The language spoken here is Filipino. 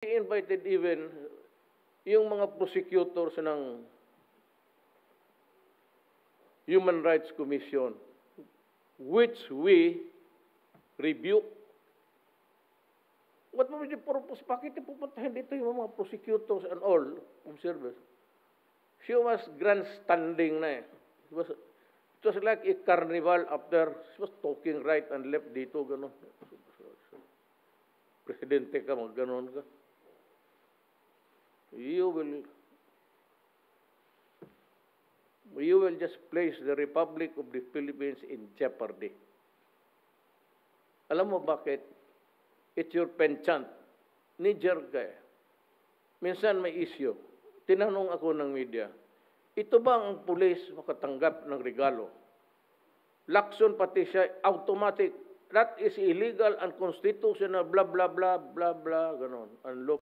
invited even yung mga prosecutors ng Human Rights Commission, which we rebuke. What was the purpose? Bakit pupuntahin dito yung mga prosecutors and all observers? She was grandstanding na eh. It was like a carnival after she was talking right and left dito, gano'n. Presidente ka, mag-gano'n ka. You will just place the Republic of the Philippines in jeopardy. Alam mo bakit? It's your penchant. Niger ka eh. Minsan may issue. Tinanong ako ng media, ito ba ang pulis makatanggap ng regalo? Lakson pati siya, automatic. That is illegal, unconstitutional, blah, blah, blah, blah, blah, ganon. Unlawful.